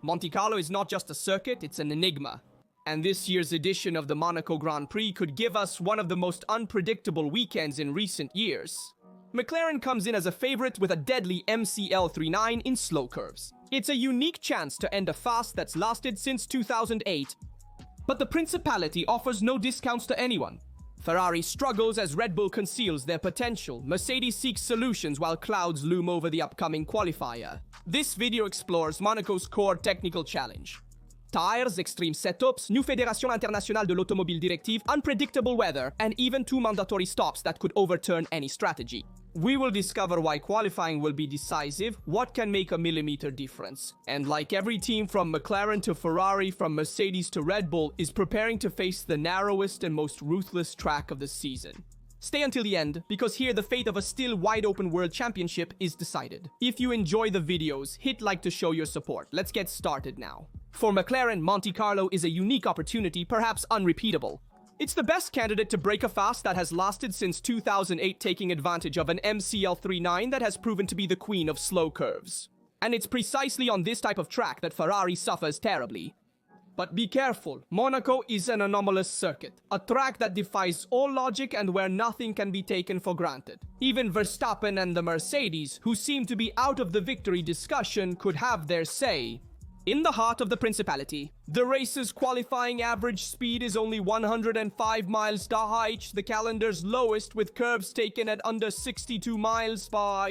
Monte Carlo is not just a circuit, it's an enigma. And this year's edition of the Monaco Grand Prix could give us one of the most unpredictable weekends in recent years. McLaren comes in as a favorite with a deadly MCL39 in slow curves. It's a unique chance to end a fast that's lasted since 2008. But the Principality offers no discounts to anyone. Ferrari struggles as Red Bull conceals their potential. Mercedes seeks solutions while clouds loom over the upcoming qualifier. This video explores Monaco's core technical challenge. Tires, extreme setups, new Fédération Internationale de l'Automobile Directive, unpredictable weather, and even 2 mandatory stops that could overturn any strategy. We will discover why qualifying will be decisive, what can make a millimeter difference. And like every team from McLaren to Ferrari, from Mercedes to Red Bull, is preparing to face the narrowest and most ruthless track of the season. Stay until the end, because here the fate of a still wide-open World Championship is decided. If you enjoy the videos, hit like to show your support. Let's get started now. For McLaren, Monte Carlo is a unique opportunity, perhaps unrepeatable. It's the best candidate to break a fast that has lasted since 2008, taking advantage of an MCL39 that has proven to be the queen of slow curves. And it's precisely on this type of track that Ferrari suffers terribly. But be careful, Monaco is an anomalous circuit, a track that defies all logic and where nothing can be taken for granted. Even Verstappen and the Mercedes, who seem to be out of the victory discussion, could have their say. In the heart of the Principality, the race's qualifying average speed is only 105 miles per hour, the calendar's lowest, with curves taken at under 62 miles per hour.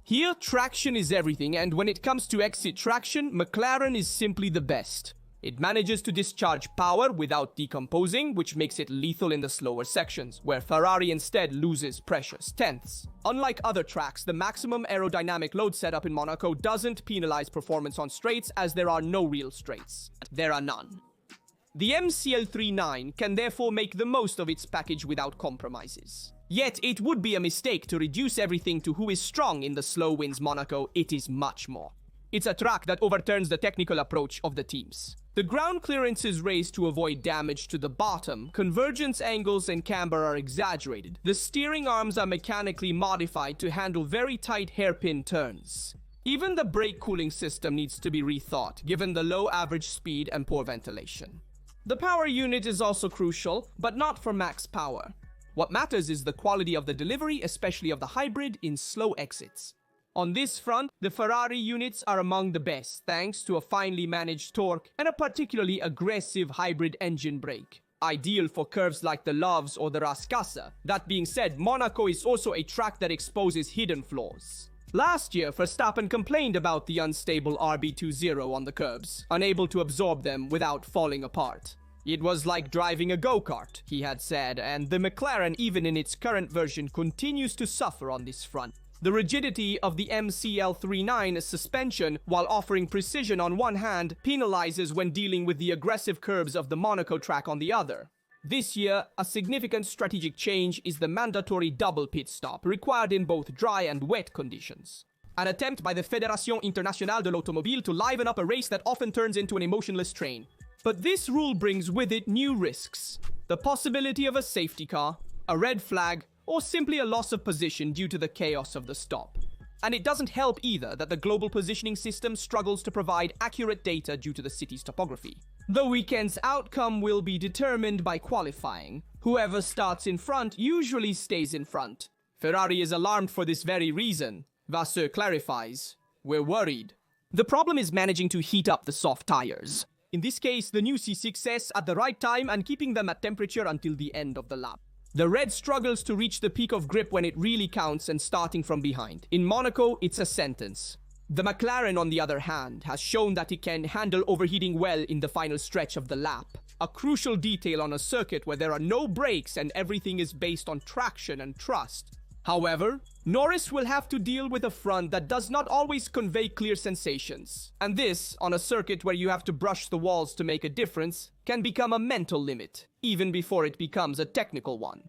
Here, traction is everything, and when it comes to exit traction, McLaren is simply the best. It manages to discharge power without decomposing, which makes it lethal in the slower sections, where Ferrari instead loses precious tenths. Unlike other tracks, the maximum aerodynamic load setup in Monaco doesn't penalize performance on straights, as there are no real straights. There are none. The MCL39 can therefore make the most of its package without compromises. Yet, it would be a mistake to reduce everything to who is strong in the slow wins Monaco. It is much more. It's a track that overturns the technical approach of the teams. The ground clearance is raised to avoid damage to the bottom, convergence angles and camber are exaggerated. The steering arms are mechanically modified to handle very tight hairpin turns. Even the brake cooling system needs to be rethought, given the low average speed and poor ventilation. The power unit is also crucial, but not for max power. What matters is the quality of the delivery, especially of the hybrid in slow exits. On this front, the Ferrari units are among the best, thanks to a finely managed torque and a particularly aggressive hybrid engine brake, ideal for curves like the Loves or the Rascasse. That being said, Monaco is also a track that exposes hidden flaws. Last year, Verstappen complained about the unstable RB20 on the curbs, unable to absorb them without falling apart. It was like driving a go-kart, he had said, and the McLaren, even in its current version, continues to suffer on this front. The rigidity of the MCL39 suspension, while offering precision on one hand, penalizes when dealing with the aggressive curves of the Monaco track on the other. This year, a significant strategic change is the mandatory double pit stop, required in both dry and wet conditions. An attempt by the Fédération Internationale de l'Automobile to liven up a race that often turns into an emotionless train. But this rule brings with it new risks. The possibility of a safety car, a red flag, or simply a loss of position due to the chaos of the stop. And it doesn't help either that the global positioning system struggles to provide accurate data due to the city's topography. The weekend's outcome will be determined by qualifying. Whoever starts in front usually stays in front. Ferrari is alarmed for this very reason. Vasseur clarifies, "We're worried." The problem is managing to heat up the soft tires. In this case, the new C6S at the right time and keeping them at temperature until the end of the lap. The red struggles to reach the peak of grip when it really counts and starting from behind. In Monaco, it's a sentence. The McLaren, on the other hand, has shown that it can handle overheating well in the final stretch of the lap. A crucial detail on a circuit where there are no brakes and everything is based on traction and trust. However, Norris will have to deal with a front that does not always convey clear sensations. And this, on a circuit where you have to brush the walls to make a difference, can become a mental limit, even before it becomes a technical one.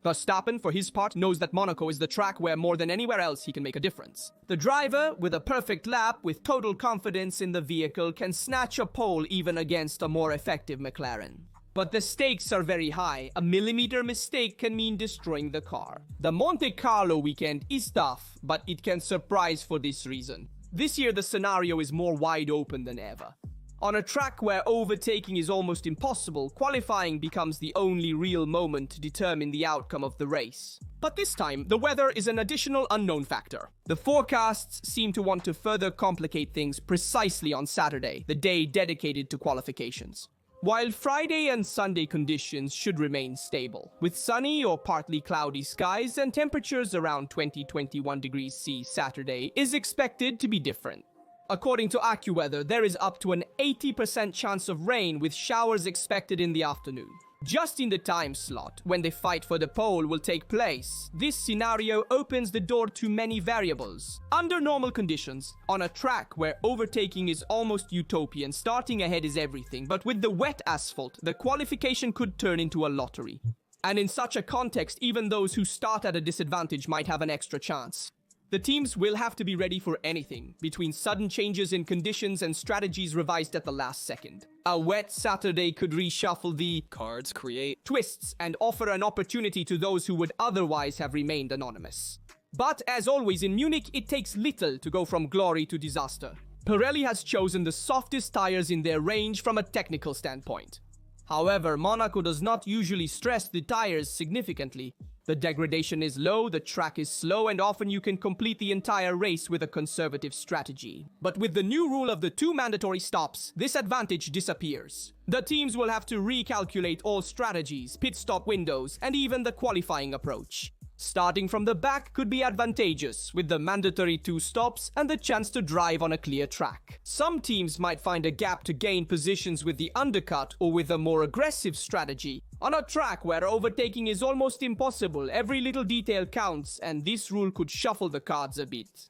Verstappen, for his part, knows that Monaco is the track where more than anywhere else he can make a difference. The driver, with a perfect lap, with total confidence in the vehicle, can snatch a pole even against a more effective McLaren. But the stakes are very high. A millimeter mistake can mean destroying the car. The Monte Carlo weekend is tough, but it can surprise for this reason. This year the scenario is more wide open than ever. On a track where overtaking is almost impossible, qualifying becomes the only real moment to determine the outcome of the race. But this time, the weather is an additional unknown factor. The forecasts seem to want to further complicate things precisely on Saturday, the day dedicated to qualifications. While Friday and Sunday conditions should remain stable, with sunny or partly cloudy skies and temperatures around 20-21 degrees C, Saturday is expected to be different. According to AccuWeather, there is up to an 80% chance of rain with showers expected in the afternoon. Just in the time slot when the fight for the pole will take place, this scenario opens the door to many variables. Under normal conditions, on a track where overtaking is almost utopian, starting ahead is everything, but with the wet asphalt, the qualification could turn into a lottery. And in such a context, even those who start at a disadvantage might have an extra chance. The teams will have to be ready for anything, between sudden changes in conditions and strategies revised at the last second. A wet Saturday could reshuffle the cards, create twists, and offer an opportunity to those who would otherwise have remained anonymous. But as always in Munich, it takes little to go from glory to disaster. Pirelli has chosen the softest tires in their range from a technical standpoint. However, Monaco does not usually stress the tires significantly. The degradation is low, the track is slow, and often you can complete the entire race with a conservative strategy. But with the new rule of the 2 mandatory stops, this advantage disappears. The teams will have to recalculate all strategies, pit stop windows, and even the qualifying approach. Starting from the back could be advantageous, with the mandatory 2 stops and the chance to drive on a clear track. Some teams might find a gap to gain positions with the undercut or with a more aggressive strategy. On a track where overtaking is almost impossible, every little detail counts, and this rule could shuffle the cards a bit.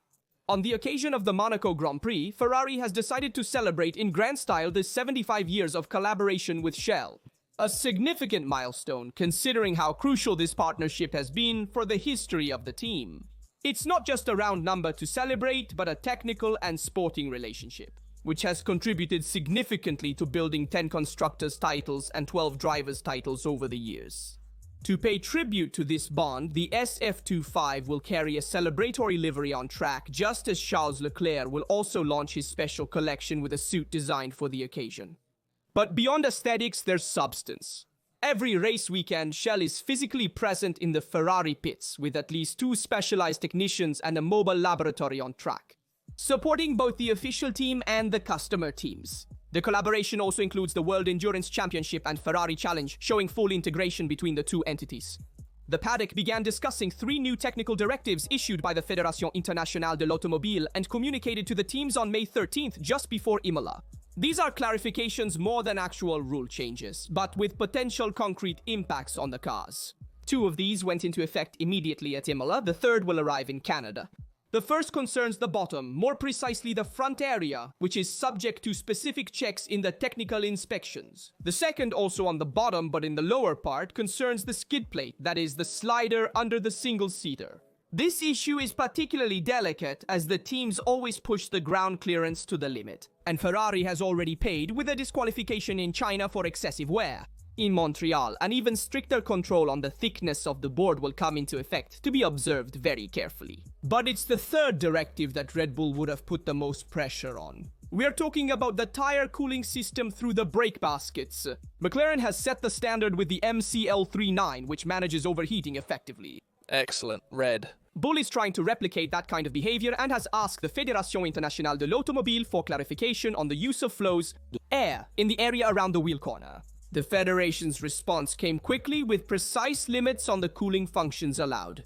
On the occasion of the Monaco Grand Prix, Ferrari has decided to celebrate in grand style the 75 years of collaboration with Shell. A significant milestone, considering how crucial this partnership has been for the history of the team. It's not just a round number to celebrate, but a technical and sporting relationship, which has contributed significantly to building 10 constructors' titles and 12 drivers' titles over the years. To pay tribute to this bond, the SF25 will carry a celebratory livery on track, just as Charles Leclerc will also launch his special collection with a suit designed for the occasion. But beyond aesthetics, there's substance. Every race weekend, Shell is physically present in the Ferrari pits, with at least 2 specialized technicians and a mobile laboratory on track, supporting both the official team and the customer teams. The collaboration also includes the World Endurance Championship and Ferrari Challenge, showing full integration between the 2 entities. The paddock began discussing 3 new technical directives issued by the Fédération Internationale de l'Automobile and communicated to the teams on May 13th, just before Imola. These are clarifications more than actual rule changes, but with potential concrete impacts on the cars. 2 of these went into effect immediately at Imola, the 3rd will arrive in Canada. The first concerns the bottom, more precisely the front area, which is subject to specific checks in the technical inspections. The second, also on the bottom but in the lower part, concerns the skid plate, that is, the slider under the single-seater. This issue is particularly delicate as the teams always push the ground clearance to the limit, and Ferrari has already paid with a disqualification in China for excessive wear. In Montreal, an even stricter control on the thickness of the board will come into effect, to be observed very carefully. But it's the 3rd directive that Red Bull would have put the most pressure on. We're talking about the tire cooling system through the brake baskets. McLaren has set the standard with the MCL39, which manages overheating effectively. Excellent. Red. Bull is trying to replicate that kind of behavior and has asked the Fédération Internationale de l'Automobile for clarification on the use of flows air in the area around the wheel corner. The Federation's response came quickly with precise limits on the cooling functions allowed.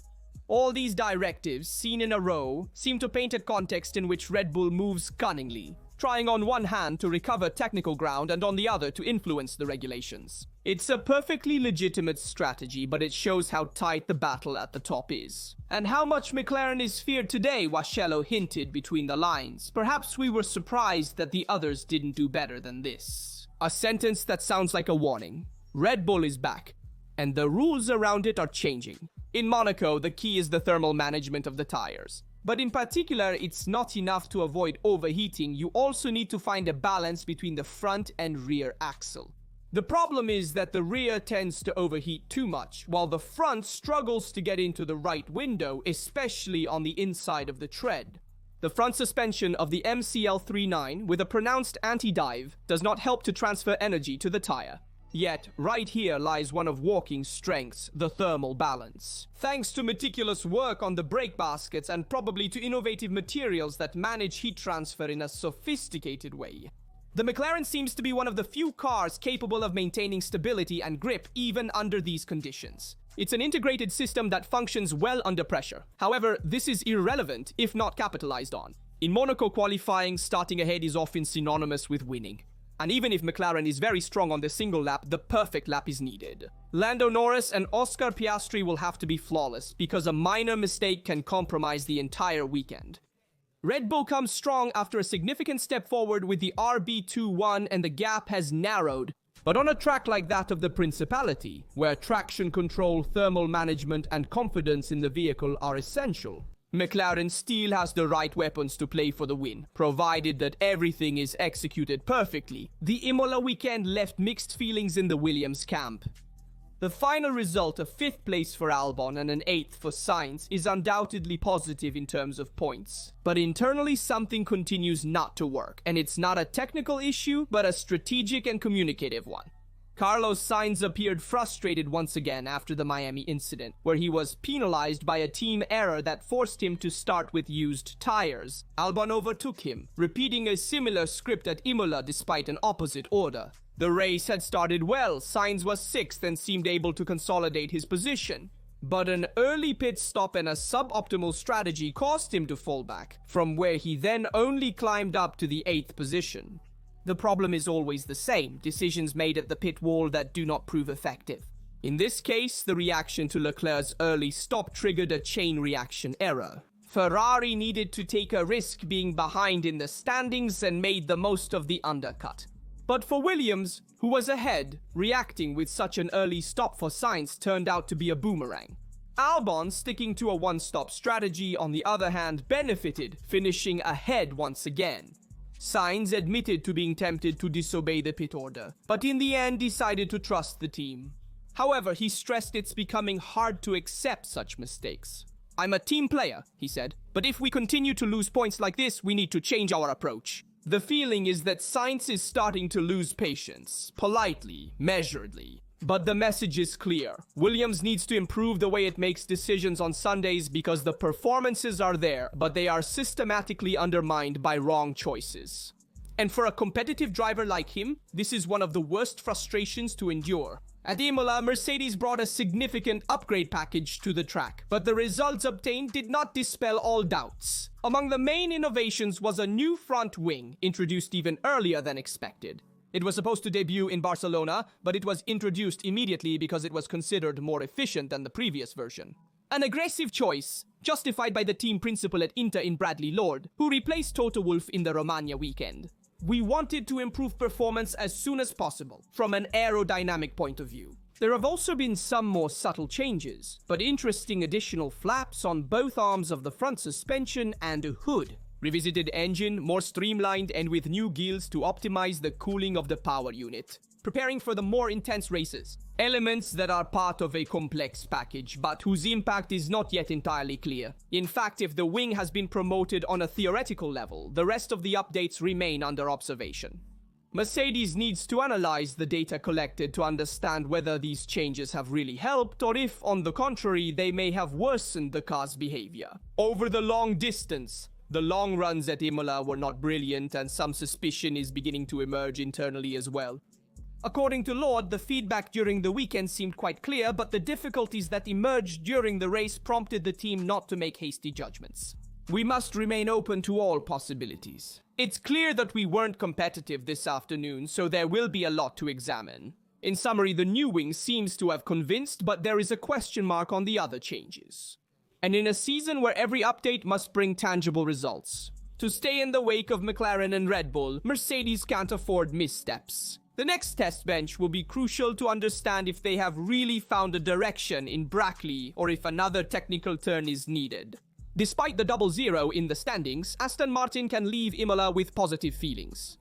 All these directives, seen in a row, seem to paint a context in which Red Bull moves cunningly, trying on one hand to recover technical ground and on the other to influence the regulations. It's a perfectly legitimate strategy, but it shows how tight the battle at the top is. And how much McLaren is feared today, Wascello hinted between the lines. Perhaps we were surprised that the others didn't do better than this. A sentence that sounds like a warning. Red Bull is back, and the rules around it are changing. In Monaco, the key is the thermal management of the tires. But in particular, it's not enough to avoid overheating, you also need to find a balance between the front and rear axle. The problem is that the rear tends to overheat too much, while the front struggles to get into the right window, especially on the inside of the tread. The front suspension of the MCL39 with a pronounced anti-dive does not help to transfer energy to the tire. Yet, right here lies one of walking's strengths, the thermal balance. Thanks to meticulous work on the brake baskets and probably to innovative materials that manage heat transfer in a sophisticated way, the McLaren seems to be one of the few cars capable of maintaining stability and grip even under these conditions. It's an integrated system that functions well under pressure. However, this is irrelevant if not capitalized on. In Monaco qualifying, starting ahead is often synonymous with winning. And even if McLaren is very strong on the single lap, the perfect lap is needed. Lando Norris and Oscar Piastri will have to be flawless because a minor mistake can compromise the entire weekend. Red Bull comes strong after a significant step forward with the RB21 and the gap has narrowed. But on a track like that of the Principality, where traction control, thermal management and confidence in the vehicle are essential, McLaren still has the right weapons to play for the win, provided that everything is executed perfectly. The Imola weekend left mixed feelings in the Williams camp. The final result of 5th place for Albon and an 8th for Sainz is undoubtedly positive in terms of points. But internally something continues not to work, and it's not a technical issue, but a strategic and communicative one. Carlos Sainz appeared frustrated once again after the Miami incident, where he was penalized by a team error that forced him to start with used tires. Albon overtook him, repeating a similar script at Imola despite an opposite order. The race had started well, Sainz was 6th and seemed able to consolidate his position. But an early pit stop and a suboptimal strategy caused him to fall back, from where he then only climbed up to the 8th position. The problem is always the same, decisions made at the pit wall that do not prove effective. In this case, the reaction to Leclerc's early stop triggered a chain reaction error. Ferrari needed to take a risk being behind in the standings and made the most of the undercut. But for Williams, who was ahead, reacting with such an early stop for Sainz turned out to be a boomerang. Albon, sticking to a one-stop strategy, on the other hand, benefited, finishing ahead once again. Sainz admitted to being tempted to disobey the pit order, but in the end decided to trust the team. However, he stressed it's becoming hard to accept such mistakes. "I'm a team player," he said, "but if we continue to lose points like this, we need to change our approach." The feeling is that Sainz is starting to lose patience, politely, measuredly. But the message is clear. Williams needs to improve the way it makes decisions on Sundays because the performances are there, but they are systematically undermined by wrong choices. And for a competitive driver like him, this is one of the worst frustrations to endure. At Imola, Mercedes brought a significant upgrade package to the track, but the results obtained did not dispel all doubts. Among the main innovations was a new front wing, introduced even earlier than expected. It was supposed to debut in Barcelona, but it was introduced immediately because it was considered more efficient than the previous version. An aggressive choice, justified by the team principal at Inter in Bradley Lord, who replaced Toto Wolff in the Romagna weekend. We wanted to improve performance as soon as possible, from an aerodynamic point of view. There have also been some more subtle changes, but interesting additional flaps on both arms of the front suspension and a hood. Revisited engine, more streamlined and with new gills to optimize the cooling of the power unit, preparing for the more intense races. Elements that are part of a complex package, but whose impact is not yet entirely clear. In fact, if the wing has been promoted on a theoretical level, the rest of the updates remain under observation. Mercedes needs to analyze the data collected to understand whether these changes have really helped, or if, on the contrary, they may have worsened the car's behavior. Over the long distance, the long runs at Imola were not brilliant, and some suspicion is beginning to emerge internally as well. According to Lord, the feedback during the weekend seemed quite clear, but the difficulties that emerged during the race prompted the team not to make hasty judgments. We must remain open to all possibilities. It's clear that we weren't competitive this afternoon, so there will be a lot to examine. In summary, the new wing seems to have convinced, but there is a question mark on the other changes. And in a season where every update must bring tangible results, to stay in the wake of McLaren and Red Bull, Mercedes can't afford missteps. The next test bench will be crucial to understand if they have really found a direction in Brackley or if another technical turn is needed. Despite the 0-0 in the standings, Aston Martin can leave Imola with positive feelings.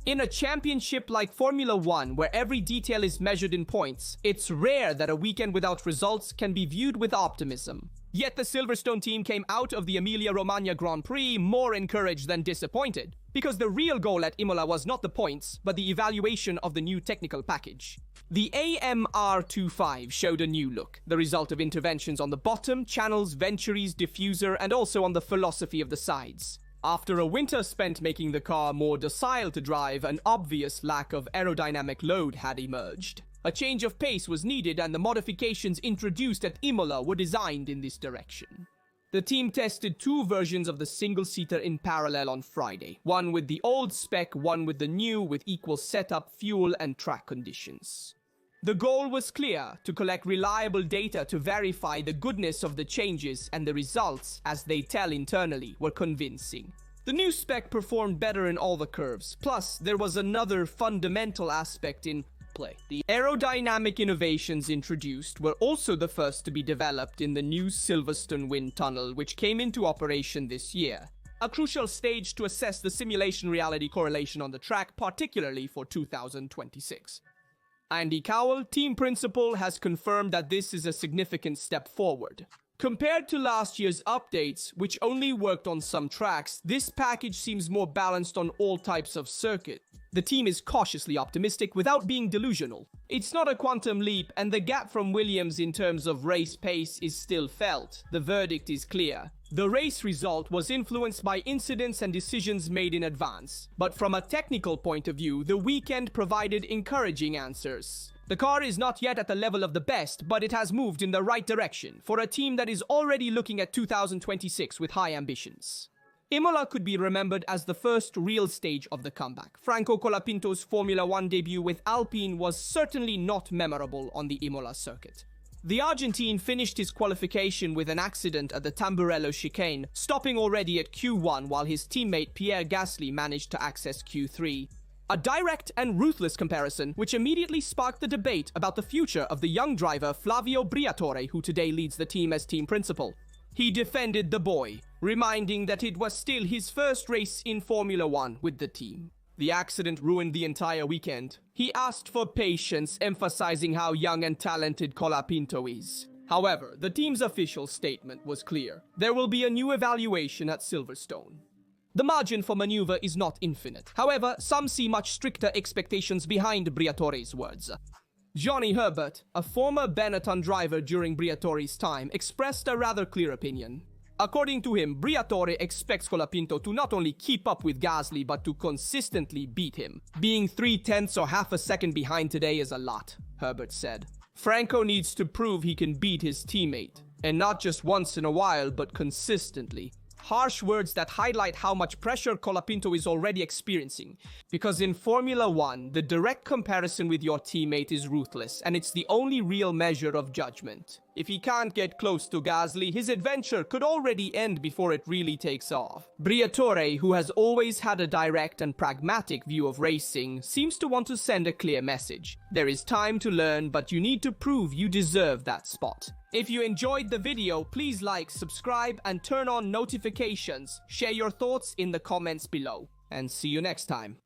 In a championship like Formula 1, where every detail is measured in points, it's rare that a weekend without results can be viewed with optimism. Yet the Silverstone team came out of the Emilia-Romagna Grand Prix more encouraged than disappointed, because the real goal at Imola was not the points, but the evaluation of the new technical package. The AMR25 showed a new look, the result of interventions on the bottom, channels, ventures, diffuser, and also on the philosophy of the sides. After a winter spent making the car more docile to drive, an obvious lack of aerodynamic load had emerged. A change of pace was needed, and the modifications introduced at Imola were designed in this direction. The team tested two versions of the single-seater in parallel on Friday, one with the old spec, one with the new, with equal setup, fuel, and track conditions. The goal was clear: to collect reliable data to verify the goodness of the changes, and the results, as they tell internally, were convincing. The new spec performed better in all the curves, plus there was another fundamental aspect in play. The aerodynamic innovations introduced were also the first to be developed in the new Silverstone wind tunnel, which came into operation this year. A crucial stage to assess the simulation-reality correlation on the track, particularly for 2026. Andy Cowell, team principal, has confirmed that this is a significant step forward. Compared to last year's updates, which only worked on some tracks, this package seems more balanced on all types of circuit. The team is cautiously optimistic without being delusional. It's not a quantum leap, and the gap from Williams in terms of race pace is still felt. The verdict is clear. The race result was influenced by incidents and decisions made in advance. But from a technical point of view, the weekend provided encouraging answers. The car is not yet at the level of the best, but it has moved in the right direction for a team that is already looking at 2026 with high ambitions. Imola could be remembered as the first real stage of the comeback. Franco Colapinto's Formula One debut with Alpine was certainly not memorable on the Imola circuit. The Argentine finished his qualification with an accident at the Tamburello chicane, stopping already at Q1 while his teammate Pierre Gasly managed to access Q3. A direct and ruthless comparison which immediately sparked the debate about the future of the young driver Flavio Briatore, who today leads the team as team principal. He defended the boy, reminding that it was still his first race in Formula One with the team. The accident ruined the entire weekend. He asked for patience, emphasizing how young and talented Colapinto is. However, the team's official statement was clear. There will be a new evaluation at Silverstone. The margin for maneuver is not infinite. However, some see much stricter expectations behind Briatore's words. Johnny Herbert, a former Benetton driver during Briatore's time, expressed a rather clear opinion. According to him, Briatore expects Colapinto to not only keep up with Gasly, but to consistently beat him. Being 3/10 or half a second behind today is a lot, Herbert said. Franco needs to prove he can beat his teammate, and not just once in a while, but consistently. Harsh words that highlight how much pressure Colapinto is already experiencing. Because in Formula One, the direct comparison with your teammate is ruthless, and it's the only real measure of judgment. If he can't get close to Gasly, his adventure could already end before it really takes off. Briatore, who has always had a direct and pragmatic view of racing, seems to want to send a clear message. There is time to learn, but you need to prove you deserve that spot. If you enjoyed the video, please like, subscribe, and turn on notifications. Share your thoughts in the comments below. And see you next time.